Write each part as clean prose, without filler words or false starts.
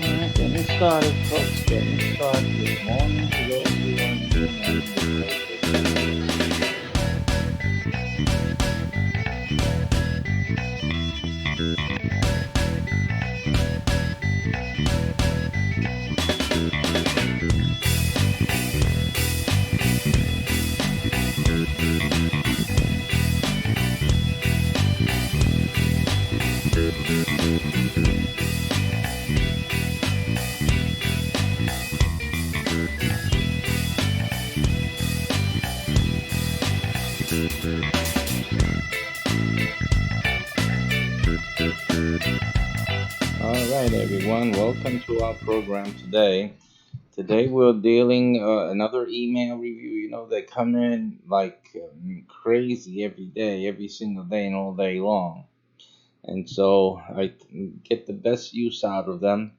Alright, getting started, folks. Getting started. Good morning to those who are in the morning. Alright, everyone. Welcome to our program today. Today we're dealing another email review. You know, they come in like crazy every day, every single day, and all day long. And so I get the best use out of them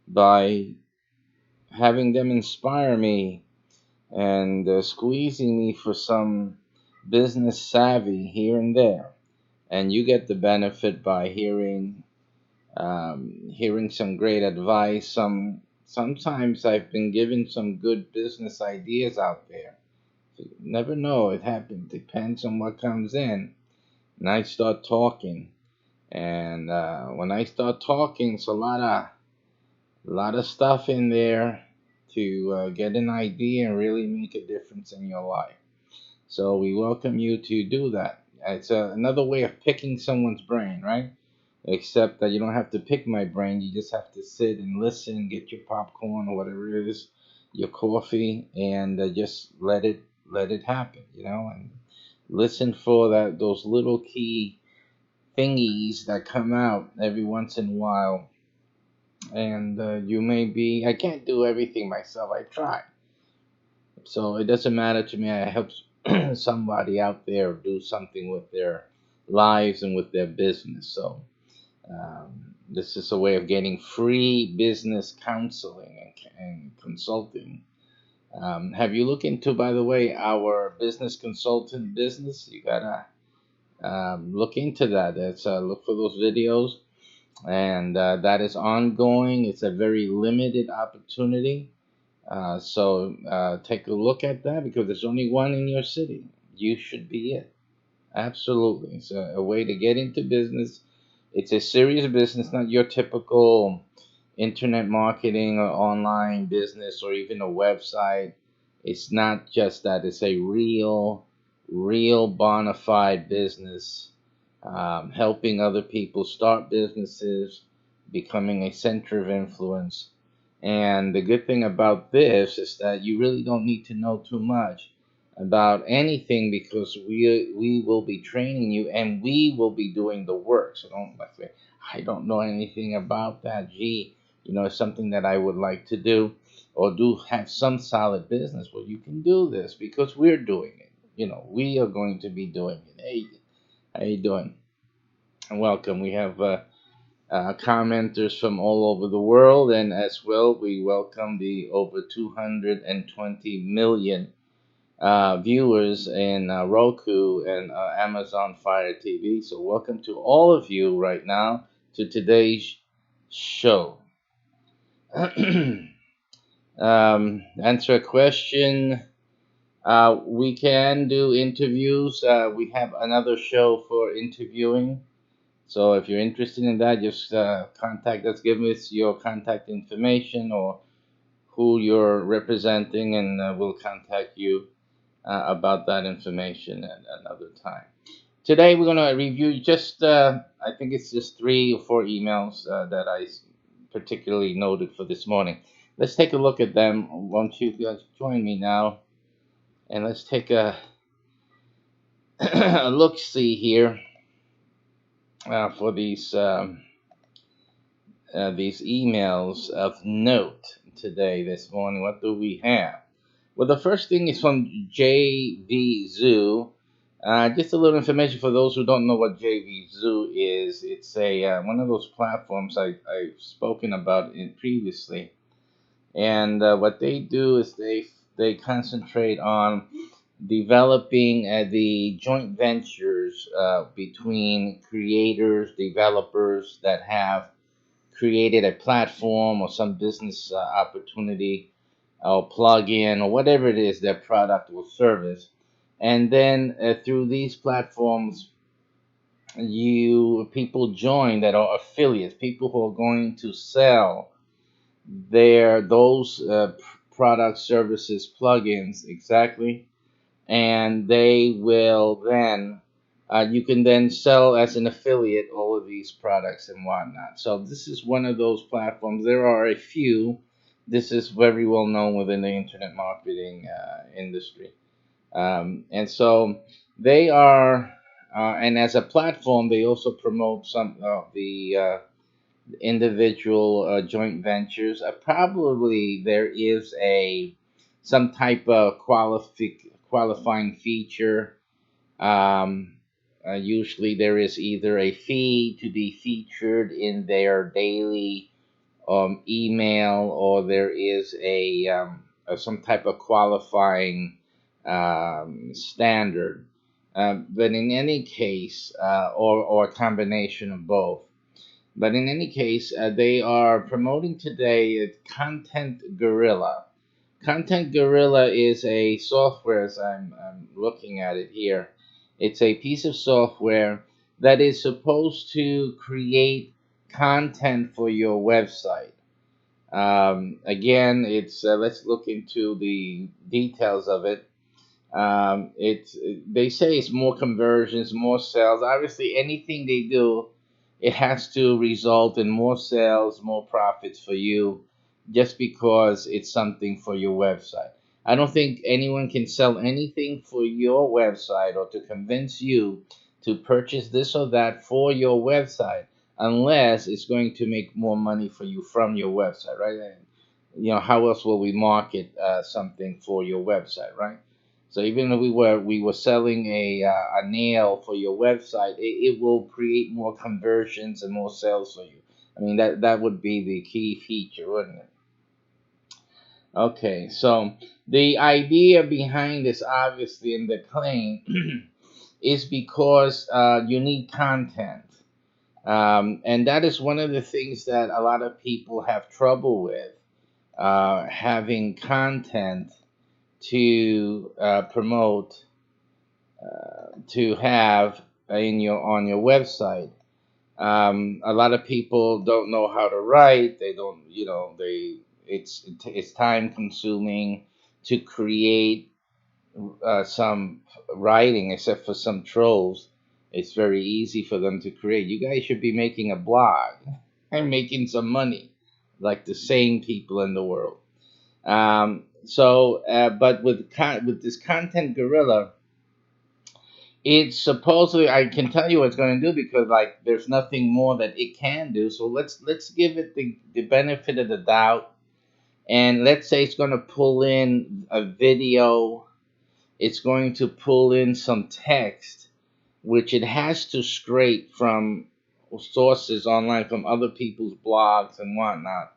by having them inspire me and squeezing me for some business savvy here and there. And you get the benefit by hearing some great advice. Sometimes I've been given some good business ideas out there. So you never know. It happens. Depends on what comes in. And I start talking. And when I start talking, it's a lot of stuff in there to get an idea and really make a difference in your life. So we welcome you to do that. It's another way of picking someone's brain, right? Except that you don't have to pick my brain. You just have to sit and listen, get your popcorn or whatever it is, your coffee, and just let it happen, and listen for those little key thingies that come out every once in a while. And you may be, I can't do everything myself. I try. So it doesn't matter to me. I help somebody out there do something with their lives and with their business. So this is a way of getting free business counseling and consulting. Have you looked into, by the way, our business consultant business? You gotta look into that. Look for those videos, and that is ongoing. It's a very limited opportunity. So take a look at that because there's only one in your city. You should be it. Absolutely. It's a way to get into business. It's a serious business, not your typical internet marketing or online business or even a website. It's not just that, it's a real bona fide business, helping other people start businesses, becoming a center of influence. And the good thing about this is that you really don't need to know too much about anything because we will be training you and we will be doing the work. So don't like say, I don't know anything about that. Gee, it's something that I would like to do or do have some solid business. Well, you can do this because we're doing it. We are going to be doing it. Hey, how you doing? And welcome. We have commenters from all over the world, and as well, we welcome the over 220 million viewers in Roku and Amazon Fire TV. So, welcome to all of you right now to today's show. Answer a question. We can do interviews. We have another show for interviewing. So if you're interested in that, just contact us. Give us your contact information or who you're representing, and we'll contact you about that information at another time. Today we're going to review just, I think it's just 3 or 4 emails that I particularly noted for this morning. Let's take a look at them. Won't you guys join me now? And let's take a, a look see here for these emails of note today, this morning. What do we have? Well, the first thing is from JV Zoo. Just a little information for those who don't know what JV Zoo is. It's a one of those platforms I've spoken about in previously, and what they do is they concentrate on developing the joint ventures between creators, developers that have created a platform or some business opportunity or plug-in or whatever it is their product or service. And then through these platforms, you people join that are affiliates, people who are going to sell those products, services, plugins exactly, and they will then you can then sell as an affiliate all of these products and whatnot. So this is one of those platforms. There are a few. This is very well known within the internet marketing industry, and so they are. And as a platform, they also promote some of the individual joint ventures. Probably there is a some type of qualifying feature. Usually there is either a fee to be featured in their daily email, or there is some type of qualifying standard. But in any case, or a combination of both. But in any case, they are promoting today Content Gorilla. Content Gorilla is a software, as I'm looking at it here. It's a piece of software that is supposed to create content for your website. Again, it's let's look into the details of it. It's they say it's more conversions, more sales. Obviously, anything they do, it has to result in more sales, more profits for you, just because it's something for your website. I don't think anyone can sell anything for your website or to convince you to purchase this or that for your website unless it's going to make more money for you from your website, right? And, how else will we market something for your website, right? So even if we were selling a nail for your website, it will create more conversions and more sales for you. I mean that would be the key feature, wouldn't it? Okay, so the idea behind this, obviously, in the claim, is because you need content, and that is one of the things that a lot of people have trouble with, having content to promote, to have in your on your website. A lot of people don't know how to write. They don't, it's time consuming to create some writing, except for some trolls. It's very easy for them to create. You guys should be making a blog and making some money, like the sane people in the world. But with this content gorilla, it's supposedly, I can tell you what it's going to do, because like there's nothing more that it can do. So let's give it the benefit of the doubt, and let's say it's going to pull in a video. It's going to pull in some text, which it has to scrape from sources online, from other people's blogs and whatnot,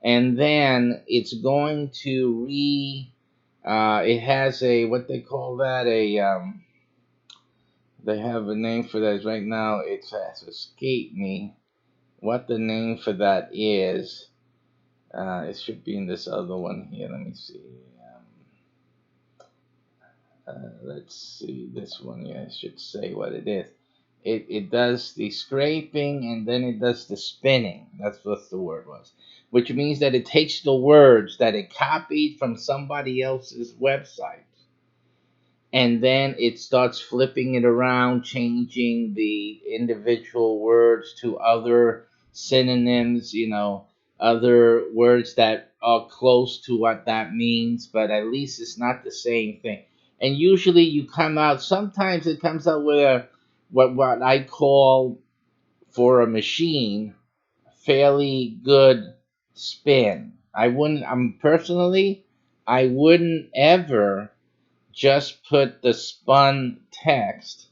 and then it's going to it has a, what they call that, they have a name for that. Right now it has escaped me what the name for that is. It should be in this other one here. Let me see. Let's see this one here. I should say what it is. It does the scraping, and then it does the spinning. That's what the word was. which means that it takes the words that it copied from somebody else's website, and then it starts flipping it around, changing the individual words to other synonyms, other words that are close to what that means, but at least it's not the same thing. And usually you come out, sometimes it comes out with a what I call, for a machine, fairly good spin. I wouldn't ever just put the spun text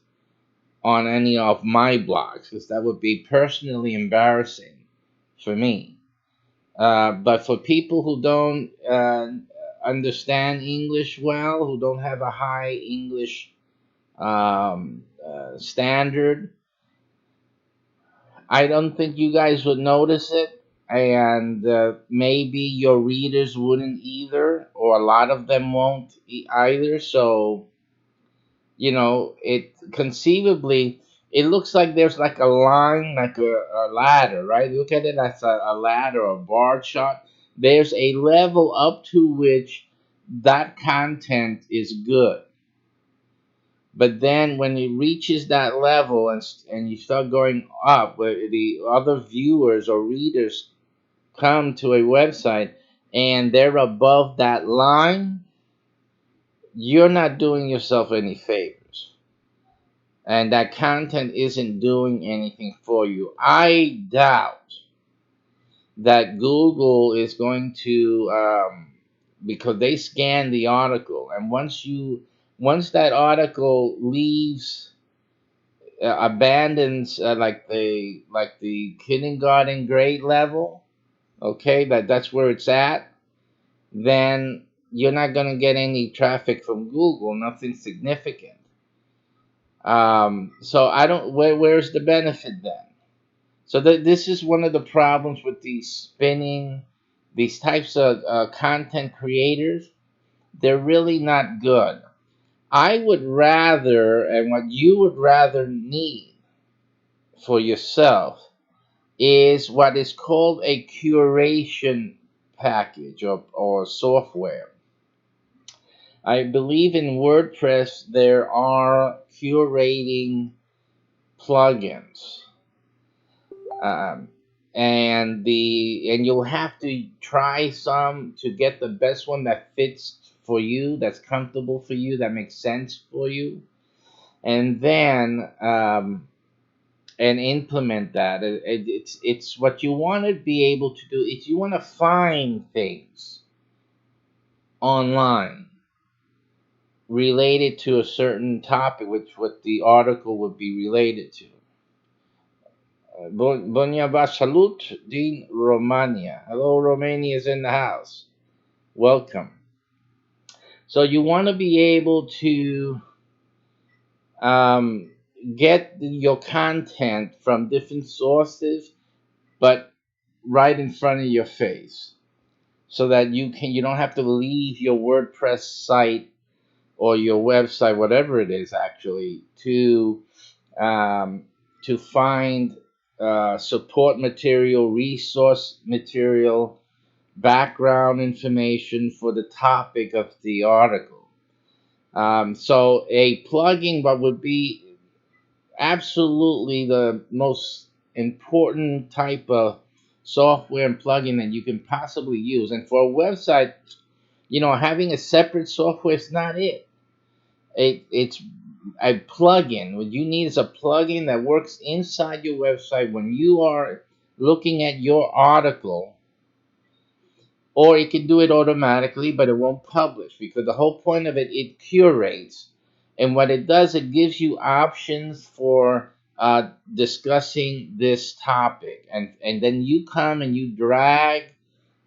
on any of my blogs, because that would be personally embarrassing for me. But for people who don't understand English well, who don't have a high English standard, I don't think you guys would notice it. And maybe your readers wouldn't either, or a lot of them won't either. So it conceivably, it looks like there's like a line, like a ladder, right? Look at it as a ladder, a bar chart. There's a level up to which that content is good, but then when it reaches that level, and you start going up, where the other viewers or readers come to a website and they're above that line, you're not doing yourself any favors, and that content isn't doing anything for you. I doubt that Google is going to, because they scan the article, and once that article leaves, abandons, like the kindergarten grade level, okay, that's where it's at, then you're not going to get any traffic from Google, nothing significant. So I don't. Where's the benefit then? So this is one of the problems with these types of content creators. They're really not good. I would rather, and what you would rather need for yourself, is what is called a curation package, or software. I believe in WordPress there are curating plugins, um, and you'll have to try some to get the best one that fits for you, that's comfortable for you, that makes sense for you, and then and implement that. It's what you want to be able to do. If you want to find things online related to a certain topic, which what the article would be related to. Bunya salut din Romania. Hello, Romania is in the house. Welcome. So you want to be able to um, get your content from different sources, but right in front of your face, so that you don't have to leave your WordPress site or your website, whatever it is, actually, um, to find support material, resource material, background information for the topic of the article. So a plugin, what would be absolutely the most important type of software and plugin that you can possibly use. And for a website, having a separate software is not it. It's a plugin. What you need is a plugin that works inside your website when you are looking at your article, or it can do it automatically, but it won't publish, because the whole point of it curates. And what it does, it gives you options for discussing this topic, and then you come and you drag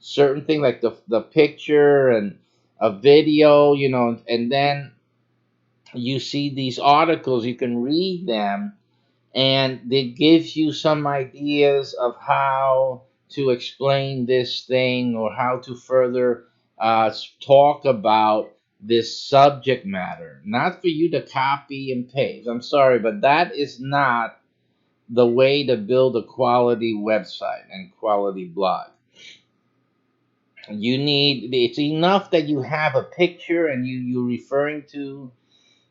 certain things, like the picture and a video, and then you see these articles, you can read them, and it gives you some ideas of how to explain this thing, or how to further talk about this subject matter. Not for you to copy and paste. I'm sorry, but that is not the way to build a quality website and quality blog. You need, it's enough that you have a picture and you referring to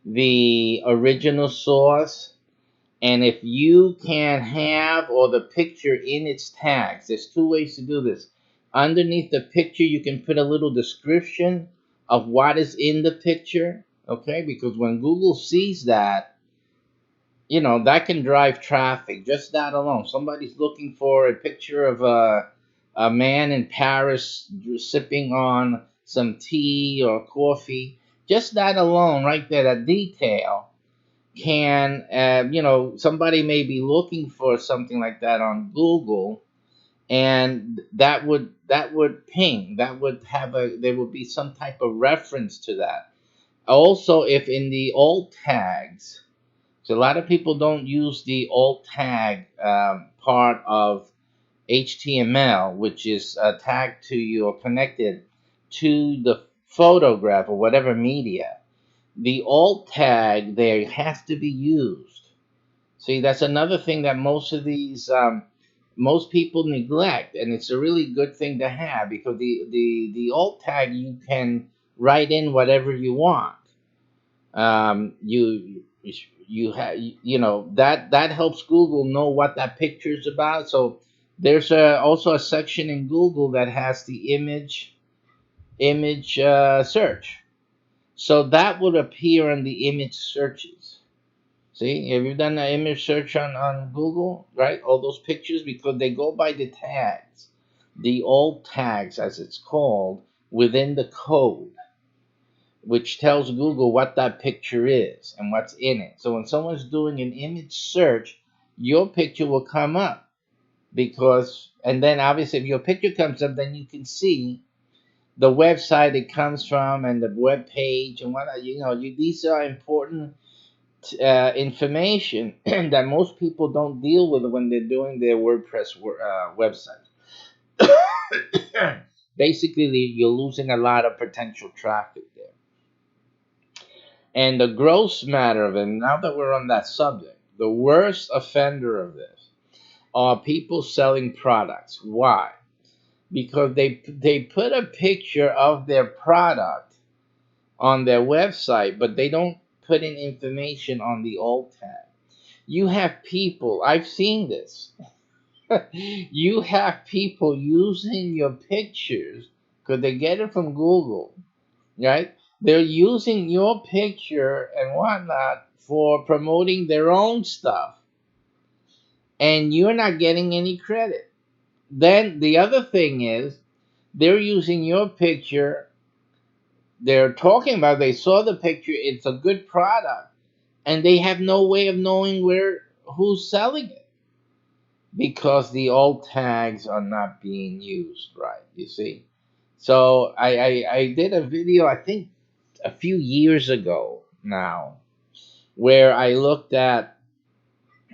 the original source. And if you can have or the picture in its tags, there's two ways to do this. Underneath the picture, you can put a little description of what is in the picture, okay? Because when Google sees that, that can drive traffic. Just that alone. Somebody's looking for a picture of a man in Paris sipping on some tea or coffee. Just that alone, right there, that detail can, somebody may be looking for something like that on Google, and that would ping, that would have a, there would be some type of reference to that. Also, if in the alt tags, so a lot of people don't use the alt tag part of HTML, which is tagged to you or connected to the photograph or whatever media. The alt tag there has to be used. See, that's another thing that most people neglect, and it's a really good thing to have, because the alt tag, you can write in whatever you want. You have, that helps Google know what that picture is about. So there's also a section in Google that has the image search. So that would appear in the image searches. See, have you done an image search on Google, right? All those pictures, because they go by the tags, the alt tags, as it's called, within the code, which tells Google what that picture is and what's in it. So when someone's doing an image search, your picture will come up, and then obviously if your picture comes up, then you can see the website it comes from and the web page and what, these are important information that most people don't deal with when they're doing their WordPress website. Basically, you're losing a lot of potential traffic there. And the gross matter of it, now that we're on that subject, the worst offender of this are people selling products. Why? Because they put a picture of their product on their website, but they don't put in information on the alt tag. You have people, I've seen this. You have people using your pictures because they get it from Google, right? They're using your picture and whatnot for promoting their own stuff, and you're not getting any credit. Then the other thing is, they're using your picture. They're talking about, they saw the picture, it's a good product, and they have no way of knowing who's selling it, because the alt tags are not being used right, you see. So I did a video, I think a few years ago now, where I looked at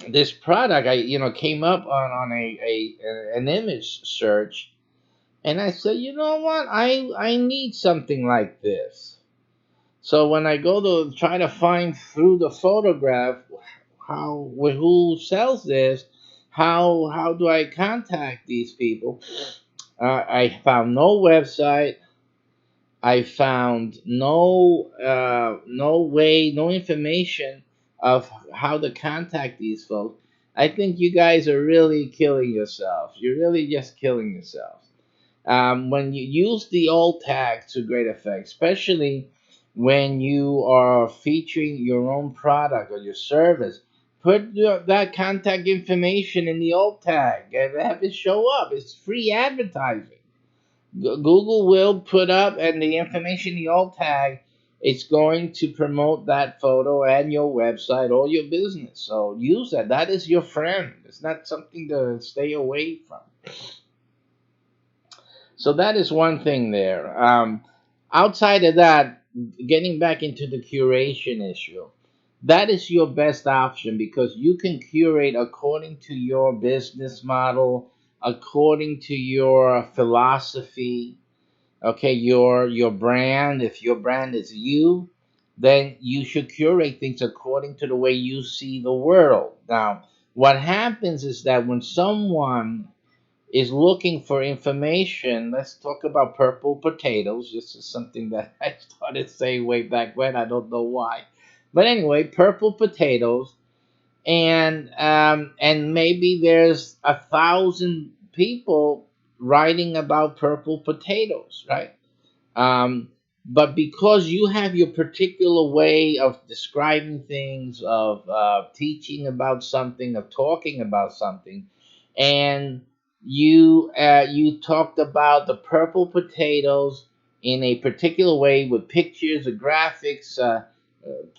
this product. I came up on an image search, and I said, you know what, I need something like this. So when I go to try to find through the photograph who sells this, how do I contact these people? I found no website. I found no way, no information of how to contact these folks. I think you guys are really killing yourselves. You're really just killing yourselves. When you use the alt tag to great effect, especially when you are featuring your own product or your service, put that contact information in the alt tag and have it show up. It's free advertising. Google will put up, and the information, the alt tag, it's going to promote that photo and your website or your business. So use that. That is your friend. It's not something to stay away from. So that is one thing there. Outside of that, getting back into the curation issue, that is your best option, because you can curate according to your business model, according to your philosophy. Okay, your brand. If your brand is you, then you should curate things according to the way you see the world. Now, what happens is that when someone is looking for information. Let's talk about purple potatoes. This is something that I started saying way back when. I don't know why. But anyway, purple potatoes, and maybe there's 1,000 people writing about purple potatoes, right? Um, but because you have your particular way of describing things, of teaching about something, of talking about something, and you talked about the purple potatoes in a particular way with pictures, or graphics,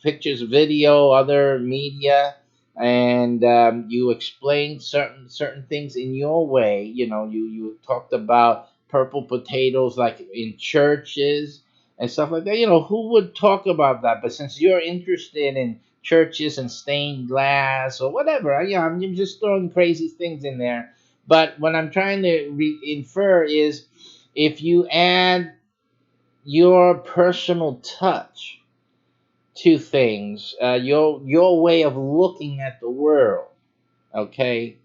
pictures, video, other media, and you explained certain things in your way. You talked about purple potatoes like in churches and stuff like that. Who would talk about that? But since you're interested in churches and stained glass or whatever, I'm just throwing crazy things in there. But what I'm trying to infer is, if you add your personal touch to things, your way of looking at the world, okay,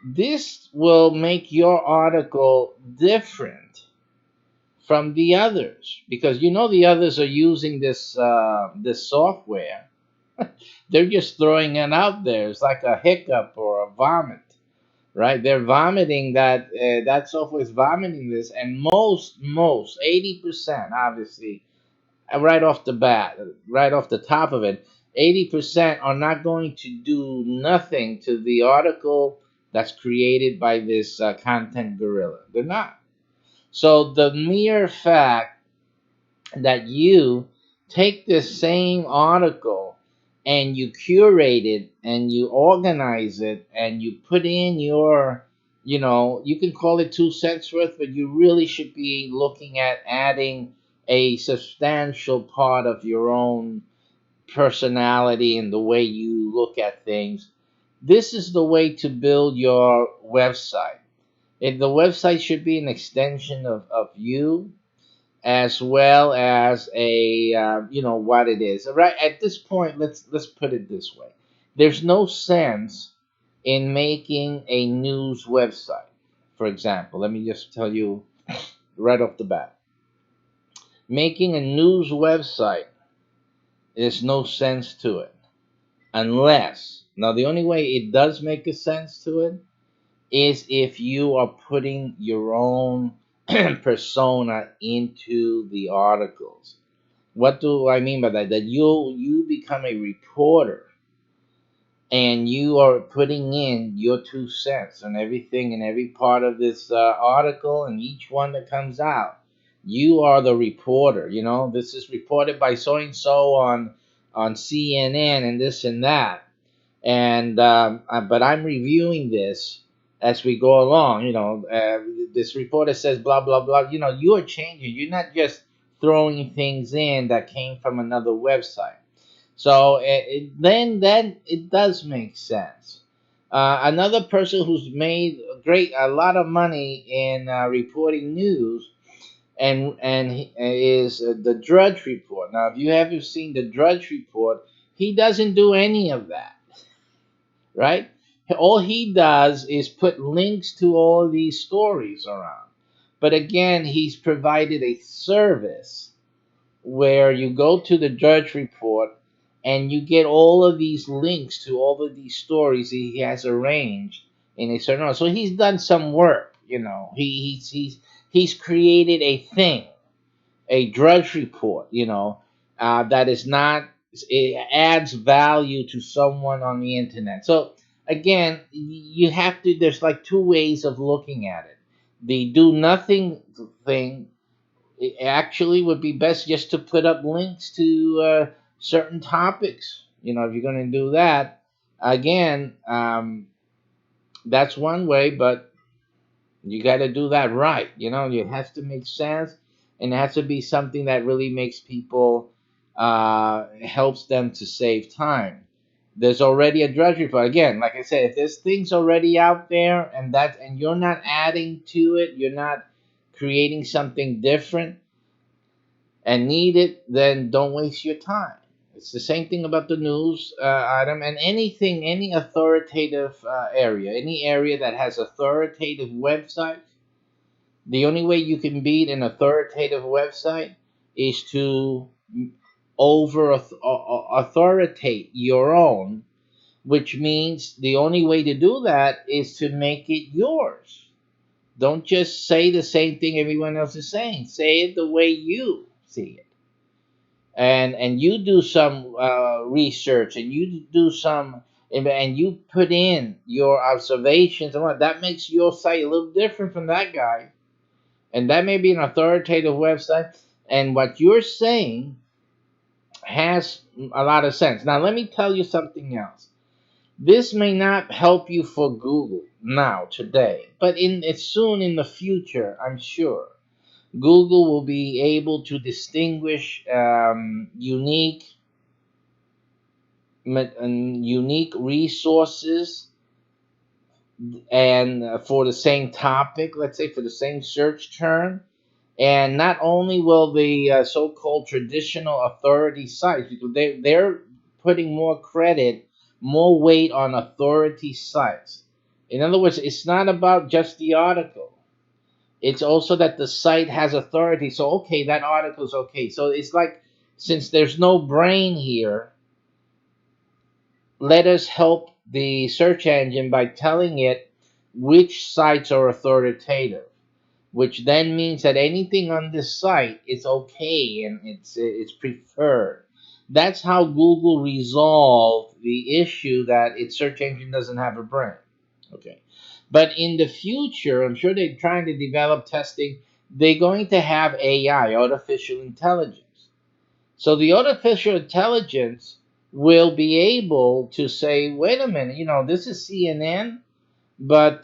this will make your article different from the others, because the others are using this software. They're just throwing it out there. It's like a hiccup or a vomit, right? They're vomiting that software is vomiting this, and most 80%, obviously, right off the bat, right off the top of it, 80% are not going to do nothing to the article that's created by this content gorilla. They're not. So the mere fact that you take this same article and you curate it and you organize it and you put in your, you can call it 2 cents worth, but you really should be looking at adding a substantial part of your own personality and the way you look at things. This is the way to build your website. The website should be an extension of you, as well as a what it is. Right at this point, let's put it this way: there's no sense in making a news website. For example, let me just tell you right off the bat: making a news website, there's no sense to it, unless, now the only way it does make a sense to it is if you are putting your own persona into the articles. What do I mean by that? That you become a reporter, and you are putting in your 2 cents on everything and every part of this article, and each one that comes out. You are the reporter. This is reported by so and so on CNN and this and that, and but I'm reviewing this as we go along. This reporter says blah blah blah. You are changing. You're not just throwing things in that came from another website. So then it does make sense. Another person who's made a lot of money in reporting news is the Drudge Report. Now, if you haven't seen the Drudge Report, he doesn't do any of that, right? All he does is put links to all these stories around. But again, he's provided a service where you go to the Drudge Report and you get all of these links to all of these stories he has arranged in a certain order. So he's done some work. He's created a thing, a Drudge Report. That is not, it adds value to someone on the internet. So again, you have to. There's like two ways of looking at it. The do nothing thing, it actually would be best just to put up links to certain topics. If you're going to do that, again, that's one way, but you got to do that right. It has to make sense, and it has to be something that really makes people, helps them to save time. There's already a Drudge Report. Again, like I said, if there's things already out there, and you're not adding to it, you're not creating something different and need it, then don't waste your time. It's the same thing about the news, Adam, and anything, any authoritative area, any area that has authoritative websites. The only way you can beat an authoritative website is to authoritate your own, which means the only way to do that is to make it yours. Don't just say the same thing everyone else is saying. Say it the way you see it, and you do some research, and you do some, and you put in your observations and what that makes your site a little different from that guy, and that may be an authoritative website, and what you're saying has a lot of sense. Now let me tell you something else. This may not help you for Google now today, but in it's soon in the future, I'm sure Google will be able to distinguish unique resources, and for the same topic, let's say for the same search term. And not only will the so-called traditional authority sites, because they're putting more credit, more weight on authority sites. In other words, it's not about just the article. It's also that the site has authority. So okay, that article's okay. So it's like, since there's no brain here, let us help the search engine by telling it which sites are authoritative, which then means that anything on this site is okay and it's preferred. That's how Google resolved the issue that its search engine doesn't have a brain. Okay. But in the future, I'm sure they're trying to develop testing. They're going to have AI, artificial intelligence. So the artificial intelligence will be able to say, wait a minute, this is CNN, but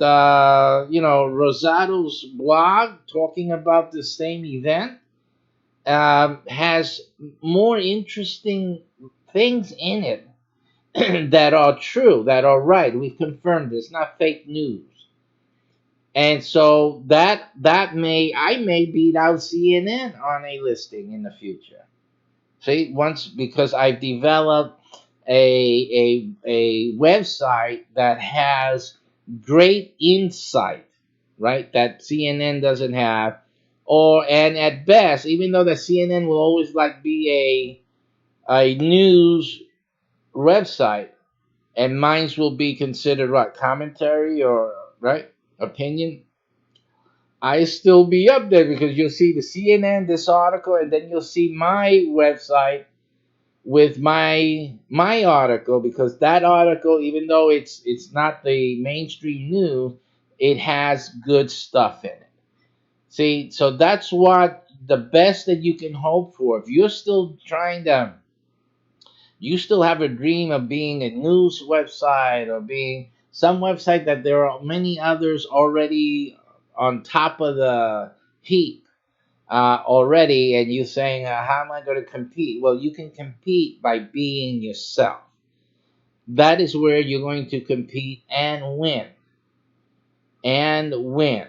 Rosato's blog talking about the same event has more interesting things in it that are true, that are right. We've confirmed this, not fake news. And so that I may beat out CNN on a listing in the future. See, once, because I've developed a website that has great insight, right? That CNN doesn't have, and at best, even though the CNN will always like be a news website, and mine's will be considered what, commentary, or right, opinion. I still be up there because you'll see the CNN, this article, and then you'll see my website with my article, because that article, even though it's not the mainstream news, it has good stuff in it. See, so that's what the best that you can hope for. If you're still trying to, you still have a dream of being a news website, or being some website that there are many others already on top of the heap already, and you saying, how am I going to compete? Well, you can compete by being yourself. That is where you're going to compete and win. And win.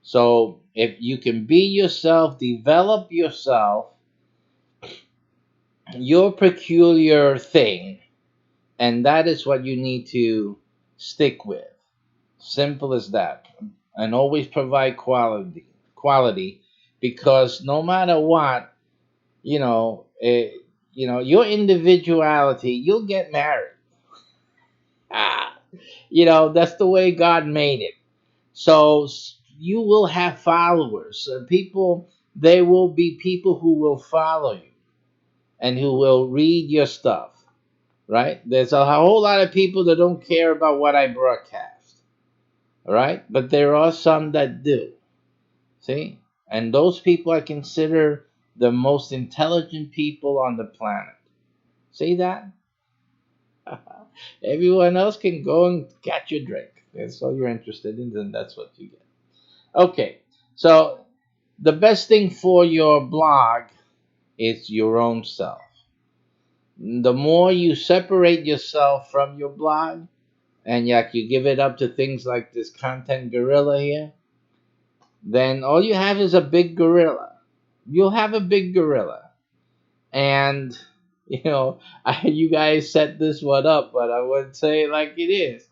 So if you can be yourself, develop yourself, your peculiar thing, and that is what you need to stick with. Simple as that. And always provide quality, because no matter what, you know, eh, your individuality, you'll get married. Ah, that's the way God made it. So you will have followers. People, there will be people who will follow you and who will read your stuff, right? There's a whole lot of people that don't care about what I broadcast, right? But there are some that do. See? And those people I consider the most intelligent people on the planet. See that? Everyone else can go and catch your drink. That's all you're interested in, then that's what you get. Okay, so the best thing for your blog is your own self. The more you separate yourself from your blog, and yet you give it up to things like this content gorilla here, then all you have is a big gorilla. You'll have a big gorilla. And, You guys set this one up, but I wouldn't say it like it is.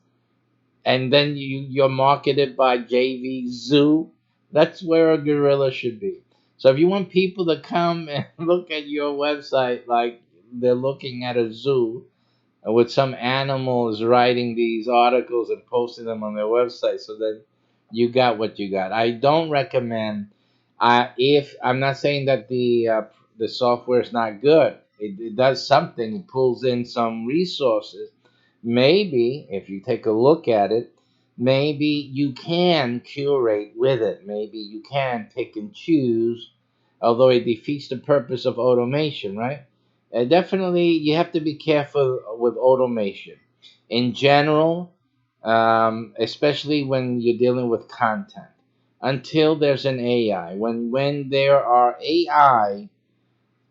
And then you're marketed by JV Zoo. That's where a gorilla should be. So if you want people to come and look at your website like they're looking at a zoo, with some animals writing these articles and posting them on their website, so that you got what you got. I don't recommend. If I'm not saying that the software is not good, it does something. It pulls in some resources. Maybe if you take a look at it, maybe you can curate with it. Maybe you can pick and choose, although it defeats the purpose of automation, right? Definitely, you have to be careful with automation in general, especially when you're dealing with content. Until there's an AI, when there are AI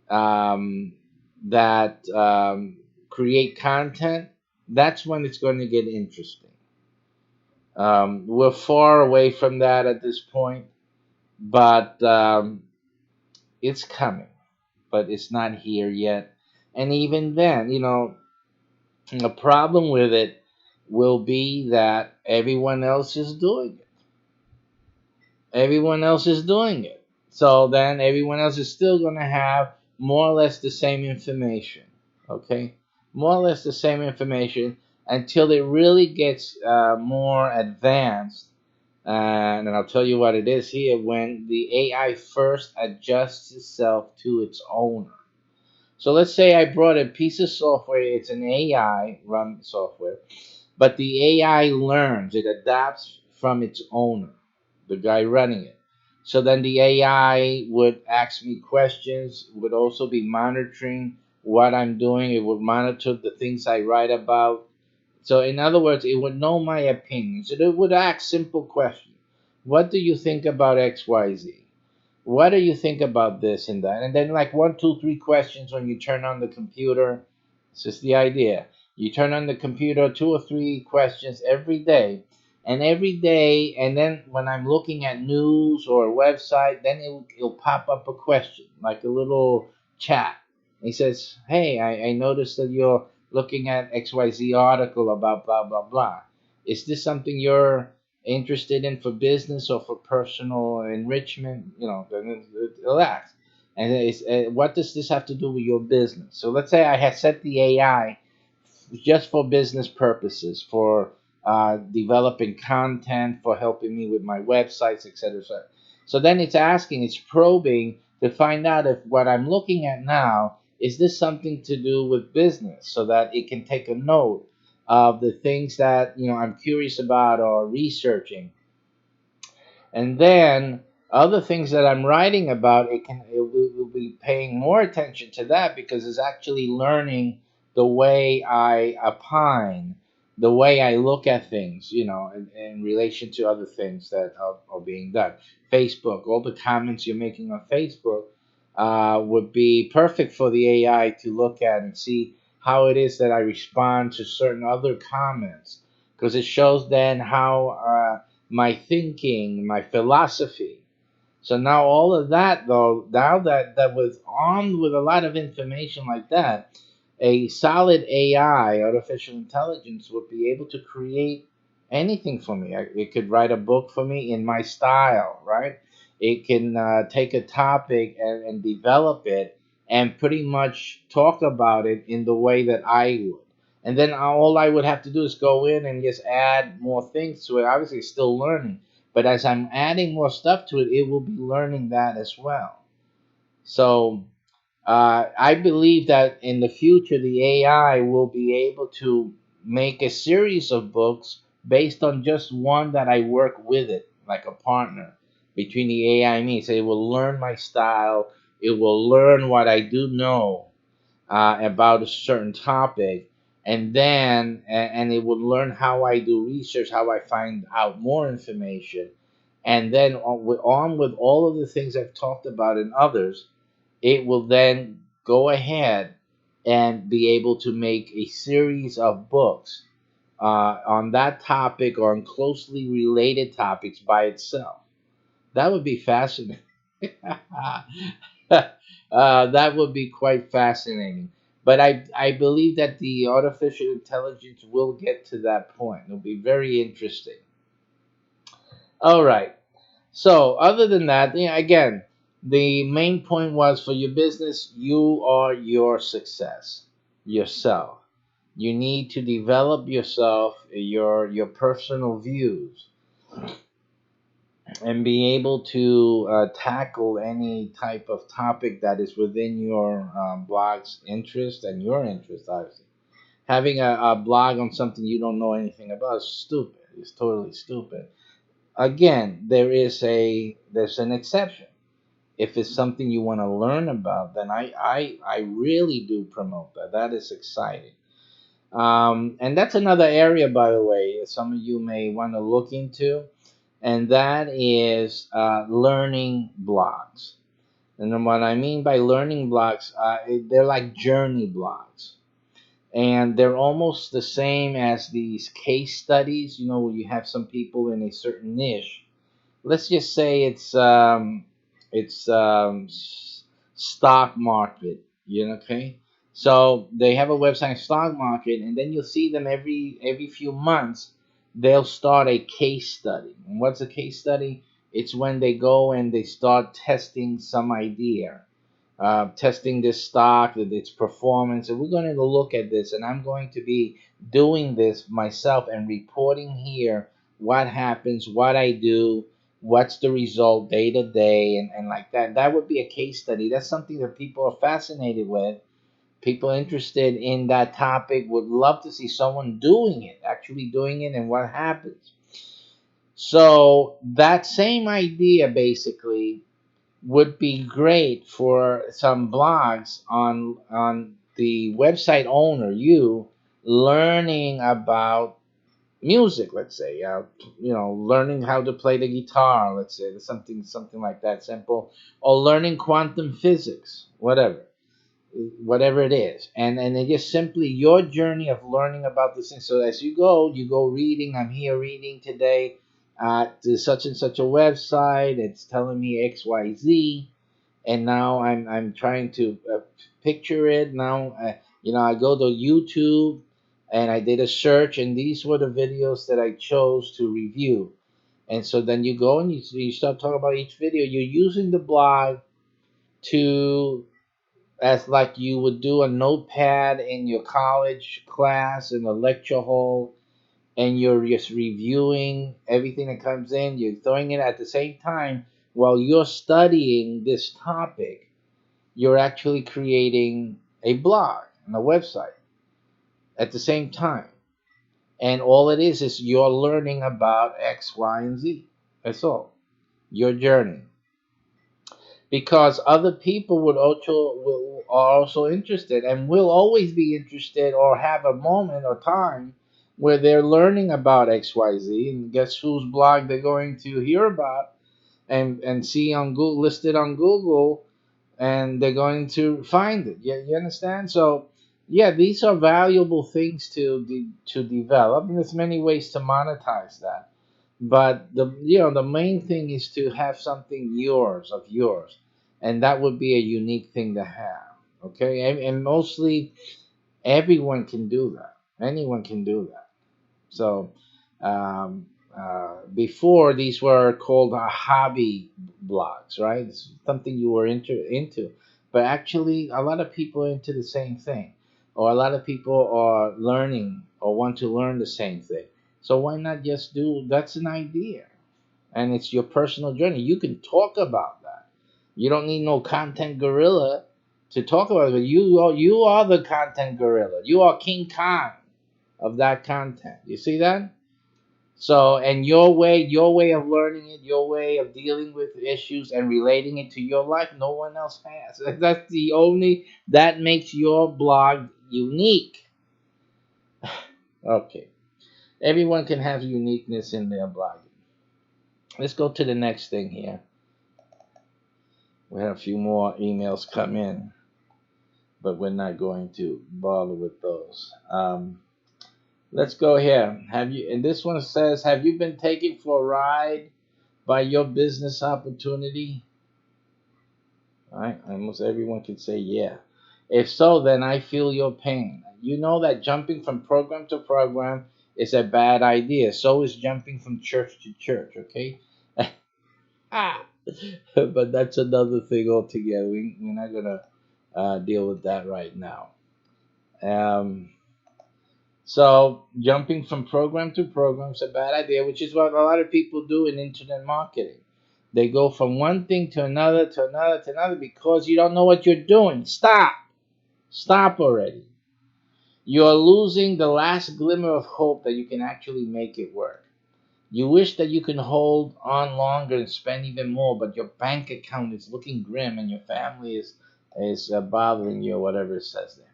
um, that create content, that's when it's going to get interesting. We're far away from that at this point, but it's coming. But it's not here yet. And even then, the problem with it will be that everyone else is doing it. Everyone else is doing it. So then everyone else is still going to have more or less the same information. Okay? More or less the same information until it really gets more advanced. And I'll tell you what it is here when the AI first adjusts itself to its owner. So let's say I brought a piece of software, it's an AI run software, but the AI learns, it adapts from its owner, the guy running it. So then the AI would ask me questions, would also be monitoring what I'm doing, it would monitor the things I write about. So, in other words, it would know my opinions. It would ask simple questions. What do you think about XYZ? What do you think about this and that? And then, like one, two, three questions when you turn on the computer. It's just the idea. You turn on the computer, two or three questions every day. And every day, and then when I'm looking at news or a website, then it'll pop up a question, like a little chat. He says, "Hey, I noticed that you're looking at XYZ article about blah, blah, blah. Is this something you're interested in for business or for personal enrichment?" Then it'll ask. And what does this have to do with your business? So let's say I had set the AI just for business purposes, for developing content, for helping me with my websites, etc. So then it's asking, it's probing to find out if what I'm looking at now is this something to do with business, so that it can take a note of the things that I'm curious about or researching. And then other things that I'm writing about, it will be paying more attention to that because it's actually learning the way I opine, the way I look at things, in relation to other things that are being done. Facebook, all the comments you're making on Facebook would be perfect for the AI to look at and see how it is that I respond to certain other comments, because it shows then how my thinking, my philosophy. So now all of that, though, now that was armed with a lot of information like that, a solid AI, artificial intelligence, would be able to create anything for me. It could write a book for me in my style, right? It can take a topic and develop it and pretty much talk about it in the way that I would. And then all I would have to do is go in and just add more things to it. Obviously, it's still learning, but as I'm adding more stuff to it, it will be learning that as well. So I believe that in the future, the AI will be able to make a series of books based on just one that I work with it, like a partner between the AI and me. So it will learn my style, it will learn what I do know about a certain topic, and then and it would learn how I do research, how I find out more information, and then on with all of the things I've talked about and others, it will then go ahead and be able to make a series of books on that topic or on closely related topics by itself. That would be fascinating. That would be quite fascinating. But I believe that the artificial intelligence will get to that point. It'll be very interesting. All right. So, other than that, again, the main point was for your business, you are your success, yourself. You need to develop yourself, your personal views, and be able to tackle any type of topic that is within your blog's interest and your interest, obviously. Having a blog on something you don't know anything about is stupid. It's totally stupid. Again, there's an exception. If it's something you want to learn about, then I really do promote that. That is exciting. And that's another area, by the way, some of you may want to look into, and that is learning blogs. And then what I mean by learning blogs, they're like journey blogs. And they're almost the same as these case studies, where you have some people in a certain niche. Let's just say it's stock market, okay. So they have a website, stock market, and then you'll see them every few months. They'll start a case study. And what's a case study? It's when they go and they start testing some idea, testing this stock, its performance. And we're going to look at this, and I'm going to be doing this myself and reporting here what happens, what I do, what's the result day to day, and like that. That would be a case study. That's something that people are fascinated with. People interested in that topic would love to see someone doing it, actually doing it, and what happens. So that same idea basically would be great for some blogs on the website owner, you learning about music, let's say, learning how to play the guitar, let's say, something like that simple, or learning quantum physics, whatever it is, and it just simply your journey of learning about this thing. So as you go reading. I'm here reading today at such and such a website. It's telling me XYZ, and now I'm trying to picture it now. I go to YouTube and I did a search, and these were the videos that I chose to review. And so then you go and you start talking about each video. You're using the blog to as like you would do a notepad in your college class in the lecture hall, and you're just reviewing everything that comes in. You're throwing it at the same time while you're studying this topic. You're actually creating a blog and a website at the same time. And all it is you're learning about X, Y, and Z. That's all. Your journey. Because other people are also interested and will always be interested or have a moment or time where they're learning about XYZ, and guess whose blog they're going to hear about and see on Google, listed on Google, and they're going to find it. You understand? So yeah, these are valuable things to develop, and there's many ways to monetize that. But the main thing is to have something of yours, and that would be a unique thing to have. Okay, and mostly everyone can do that. Anyone can do that. So before, these were called hobby blogs, right? It's something you were into, but actually a lot of people are into the same thing, or a lot of people are learning or want to learn the same thing. So why not just do? That's an idea, and it's your personal journey. You can talk about that. You don't need no content gorilla to talk about it. But you are the content gorilla. You are King Kong of that content. You see that? So, and your way of learning it, your way of dealing with issues and relating it to your life, no one else has. That makes your blog unique. Okay. Everyone can have uniqueness in their blogging. Let's go to the next thing here. We have a few more emails come in, but we're not going to bother with those. Let's go here. And this one says, have you been taken for a ride by your business opportunity? All right, almost everyone can say yeah. If so, then I feel your pain. You know that jumping from program to program is a bad idea. So is jumping from church to church, okay? Ah, but that's another thing altogether. We're not going to deal with that right now. Um, so, jumping from program to program is a bad idea, which is what a lot of people do in internet marketing. They go from one thing to another, to another, to another because you don't know what you're doing. Stop. Stop already. You're losing the last glimmer of hope that you can actually make it work. You wish that you can hold on longer and spend even more, but your bank account is looking grim and your family is bothering you or whatever it says there.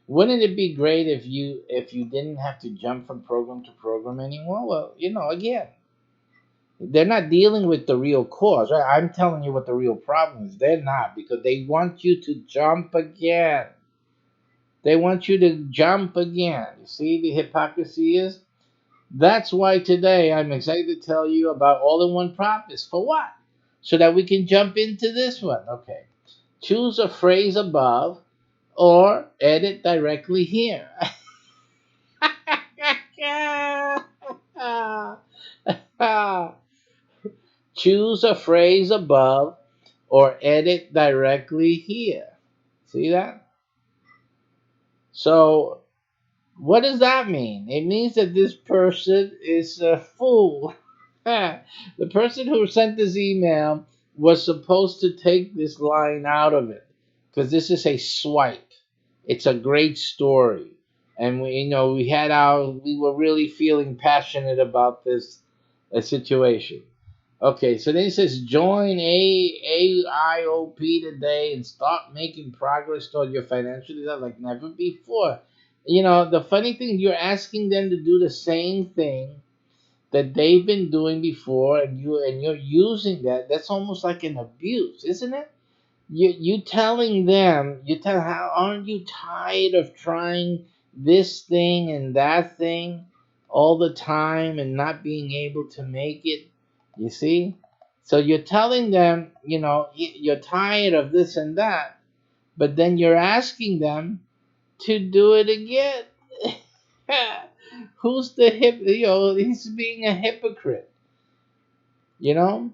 Wouldn't it be great if you didn't have to jump from program to program anymore? Well, again, they're not dealing with the real cause, right? I'm telling you what the real problem is. They're not because they want you to jump again. They want you to jump again. You see the hypocrisy is? That's why today I'm excited to tell you about all in one profits. For what? So that we can jump into this one. Okay. Choose a phrase above or edit directly here. Choose a phrase above or edit directly here. See that? So, what does that mean? It means that this person is a fool. The person who sent this email was supposed to take this line out of it because this is a swipe. It's a great story, and we were really feeling passionate about this situation. Okay, so then it says join AIOP today and start making progress toward your financial desire like never before. The funny thing, you're asking them to do the same thing that they've been doing before, and you're using that. That's almost like an abuse, isn't it? You telling them, how aren't you tired of trying this thing and that thing all the time and not being able to make it? You see? So you're telling them, you're tired of this and that, but then you're asking them to do it again. Who's the he's being a hypocrite, you know?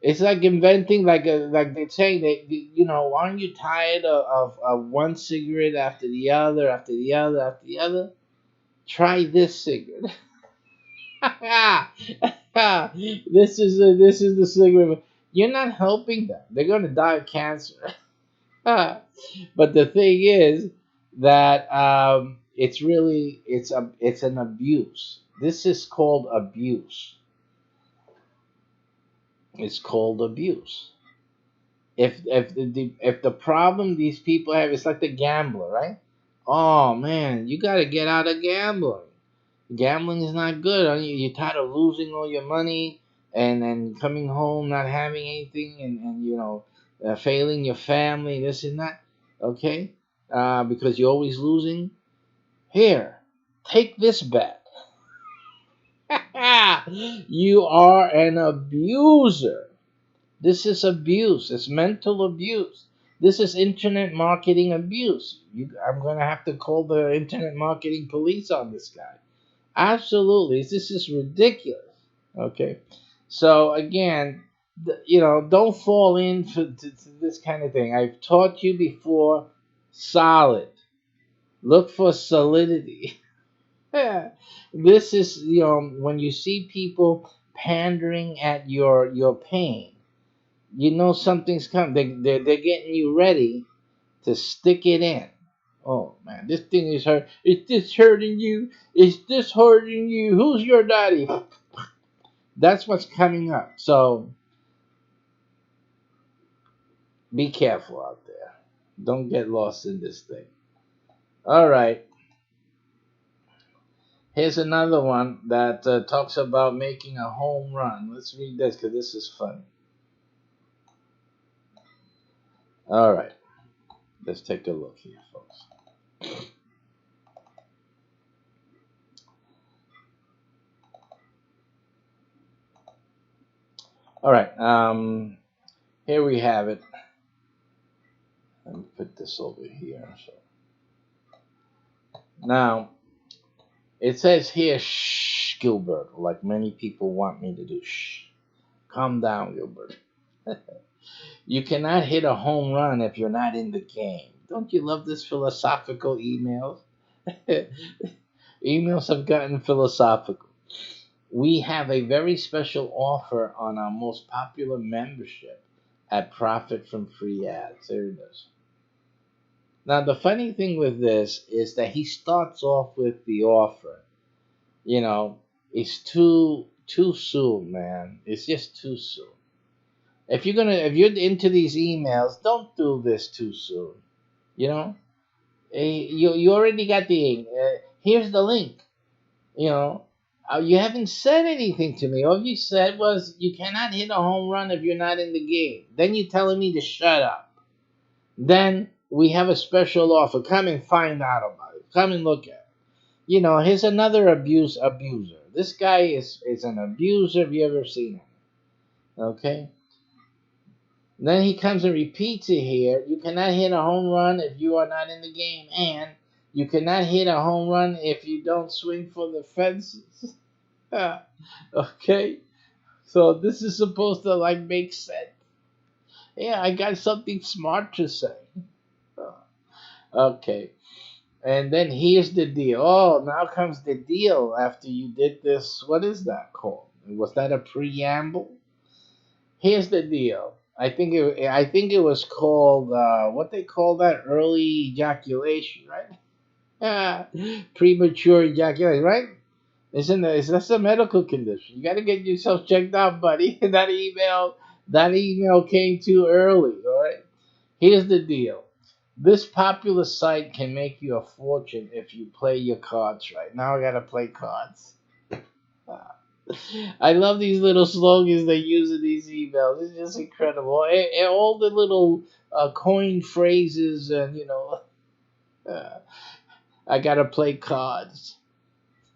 It's like inventing, like they're saying that, aren't you tired of one cigarette after the other, after the other, after the other? Try this cigarette. This is the cigarette. You're not helping them. They're gonna die of cancer. But the thing is that it's an abuse. This is called abuse. It's called abuse. If the problem these people have, it's like the gambler, right? Oh man, you got to get out of gambling. Gambling is not good. You're tired of losing all your money and coming home not having anything and failing your family, this and that. Okay, because you're always losing. Here, take this bet. You are an abuser. This is abuse. It's mental abuse. This is internet marketing abuse. I'm going to have to call the internet marketing police on this guy. Absolutely. This is ridiculous. Okay. So, again, don't fall into to this kind of thing. I've taught you before solid. Look for solidity. This is, when you see people pandering at your pain, something's coming. They're getting you ready to stick it in. Oh man, this thing is hurt. Is this hurting you? Is this hurting you? Who's your daddy? That's what's coming up. So be careful out there. Don't get lost in this thing. All right. Here's another one that talks about making a home run. Let's read this because this is fun. All right. Let's take a look here, folks. All right. Here we have it. Let me put this over here. So now it says here, shh, Gilbert, like many people want me to do. Shh, calm down, Gilbert. You cannot hit a home run if you're not in the game. Don't you love this philosophical emails? Emails have gotten philosophical. We have a very special offer on our most popular membership at Profit from Free Ads. There it is. Now, the funny thing with this is that he starts off with the offer. You know, it's too soon, man. It's just too soon. If you're into these emails, don't do this too soon. You know, you already got the here's the link. You know, you haven't said anything to me. All you said was you cannot hit a home run if you're not in the game. Then you're telling me to shut up. Then we have a special offer. Come and find out about it. Come and look at it. You know, here's another abuser. This guy is an abuser. Have you ever seen him? Okay. Then he comes and repeats it here. You cannot hit a home run if you are not in the game, and you cannot hit a home run if you don't swing for the fences. Okay, so this is supposed to like make sense. Yeah, I got something smart to say. Okay, and then here's the deal. Oh, now comes the deal after you did this. What is that called? Was that a preamble? Here's the deal. I think it was called what they call that early ejaculation, right? Premature ejaculation, right? Is that's a medical condition? You got to get yourself checked out, buddy. That email came too early. All right. Here's the deal. This popular site can make you a fortune if you play your cards right. Now I gotta play cards. I love these little slogans they use in these emails. It's just incredible. And all the little coin phrases, and uh, I gotta play cards.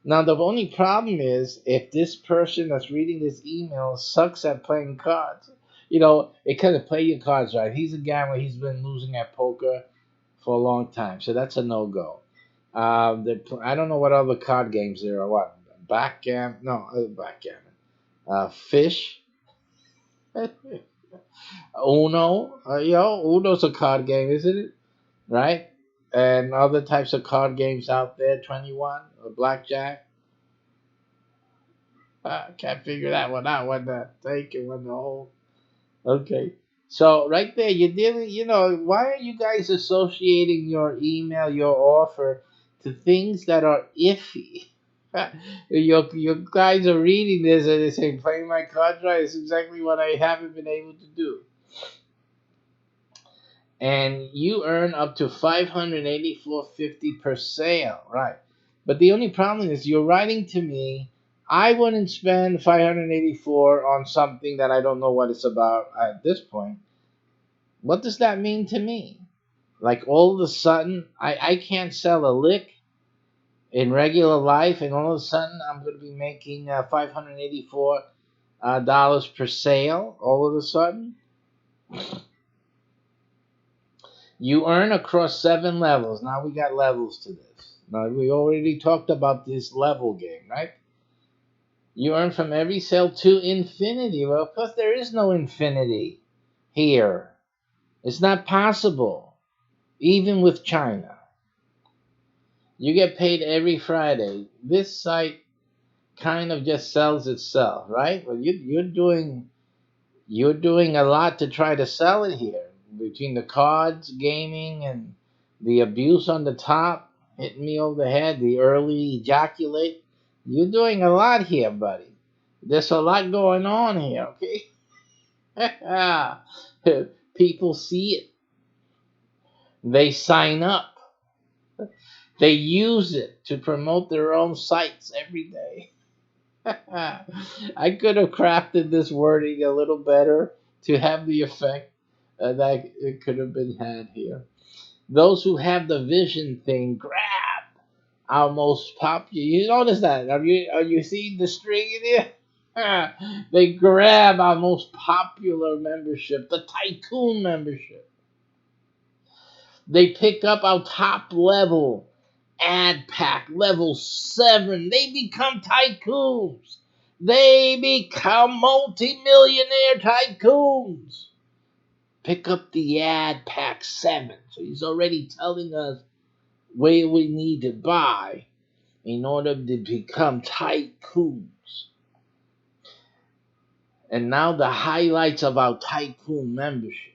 Now the only problem is if this person that's reading this email sucks at playing cards. It kind of play your cards right. He's a guy where he's been losing at poker for a long time, so that's a no go. I don't know what other card games there are. What backgammon? No, backgammon. Fish. Uno. Uno's a card game, isn't it? Right? And other types of card games out there. 21 or blackjack. I can't figure that one out. When to take and when to hold. Okay. So right there, you're dealing. Why are you guys associating your email, your offer, to things that are iffy? your guys are reading this and they're saying, "Playing my cards right is exactly what I haven't been able to do." And you earn up to 584.50 per sale, right? But the only problem is you're writing to me. I wouldn't spend 584 on something that I don't know what it's about at this point. What does that mean to me? Like all of a sudden, I can't sell a lick in regular life, and all of a sudden I'm going to be making $584 dollars per sale. All of a sudden, you earn across 7 levels. Now we got levels to this. Now we already talked about this level game, right? You earn from every sale to infinity. Well, of course, there is no infinity here. It's not possible, even with China. You get paid every Friday. This site kind of just sells itself, right? Well, you're doing a lot to try to sell it here between the cards, gaming, and the abuse on the top, hitting me over the head, the early ejaculate. You're doing a lot here, buddy. There's a lot going on here, okay? People see it. They sign up. They use it to promote their own sites every day. I could have crafted this wording a little better to have the effect that it could have been had here. Those who have the vision thing grab our most popular. You notice that? Are you seeing the string in here? They grab our most popular membership, the Tycoon membership. They pick up our top level ad pack, level 7. They become tycoons. They become multi-millionaire tycoons. Pick up the ad pack 7. So he's already telling us where we need to buy in order to become tycoons. And now the highlights of our tycoon membership.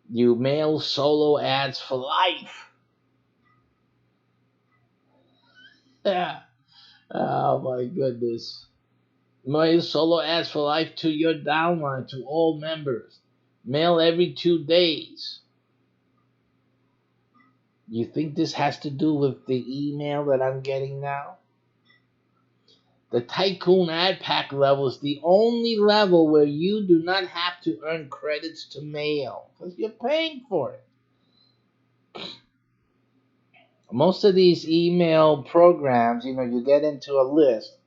You mail solo ads for life. Yeah. Oh my goodness. Mail solo ads for life to your downline, to all members. Mail every 2 days. You think this has to do with the email that I'm getting now? The Tycoon Ad Pack level is the only level where you do not have to earn credits to mail because you're paying for it. Most of these email programs, you get into a list,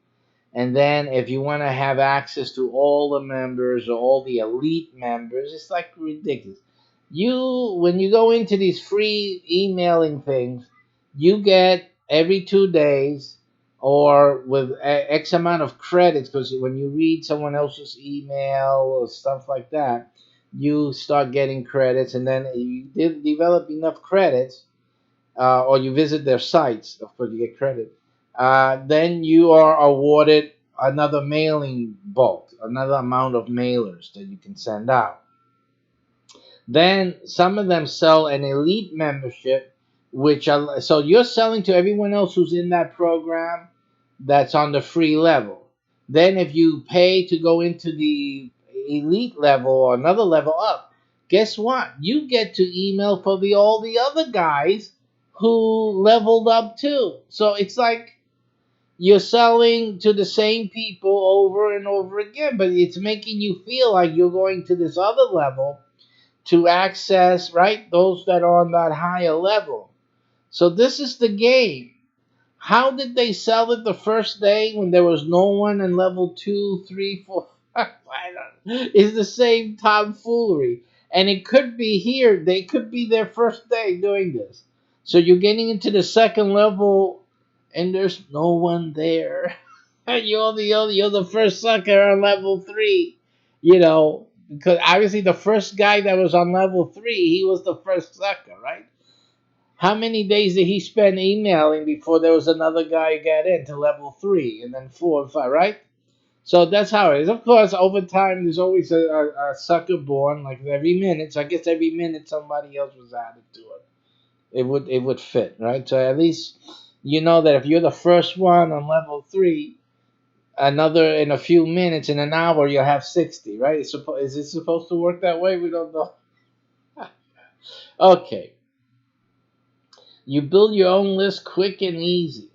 and then if you want to have access to all the members or all the elite members, it's like ridiculous. When you go into these free emailing things, you get every 2 days or with X amount of credits, because when you read someone else's email or stuff like that, you start getting credits, and then you develop enough credits, or you visit their sites, of course you get credit. Then you are awarded another mailing bulk, another amount of mailers that you can send out. Then some of them sell an elite membership, so you're selling to everyone else who's in that program that's on the free level. Then if you pay to go into the elite level or another level up, guess what? You get to email for all the other guys who leveled up too. So it's like you're selling to the same people over and over again, but it's making you feel like you're going to this other level to access, right, those that are on that higher level. So this is the game. How did they sell it the first day when there was no one in level 2, 3, 4, 5? I don't. It's the same tomfoolery. And it could be here. They could be their first day doing this. So you're getting into the second level and there's no one there. You're the first sucker on level 3. Because obviously the first guy that was on level 3, he was the first sucker, right? How many days did he spend emailing before there was another guy who got into level 3 and then 4 and 5, right? So that's how it is. Of course, over time, there's always a sucker born, like every minute. So I guess every minute somebody else was added to it. It would fit, right? So at least you know that if you're the first one on level 3, another in a few minutes, in an hour, you'll have 60, right? Is it supposed to work that way? We don't know. Okay. You build your own list quick and easy.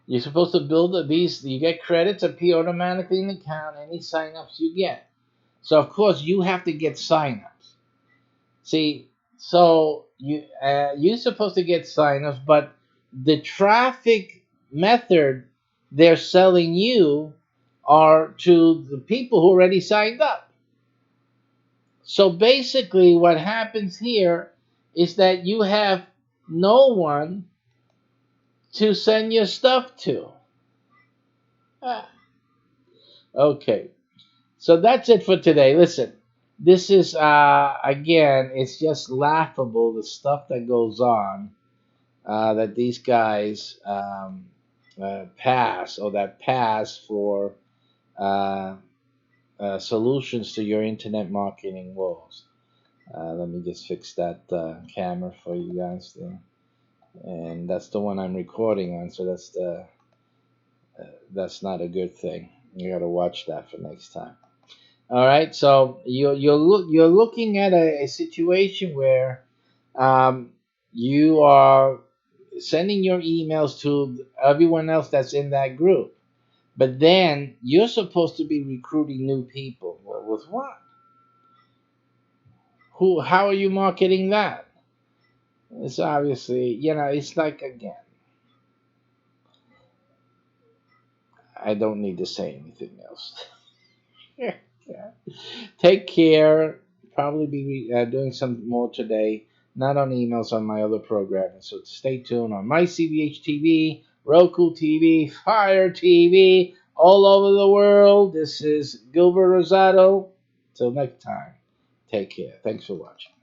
You're supposed to build these. You get credits appear automatically in the account. Any signups you get. So of course you have to get signups. See, so you're supposed to get signups, but the traffic method they're selling you are to the people who already signed up. So basically, what happens here is that you have no one to send your stuff to. Ah. Okay. So that's it for today. Listen, this is again, it's just laughable the stuff that goes on, that these guys pass for uh, solutions to your internet marketing woes. Let me just fix that camera for you guys there, and that's the one I'm recording on. So that's not a good thing. You got to watch that for next time. All right, so you're looking at a situation where um, you are sending your emails to everyone else that's in that group, but then you're supposed to be recruiting new people. Well, with what? Who? How are you marketing that? It's obviously, it's like, again, I don't need to say anything else. Take care. Probably be doing some more today. Not on emails on my other programming. So stay tuned on my CBH TV, Roku TV, Fire TV, all over the world. This is Gilbert Rosado. Till next time, take care. Thanks for watching.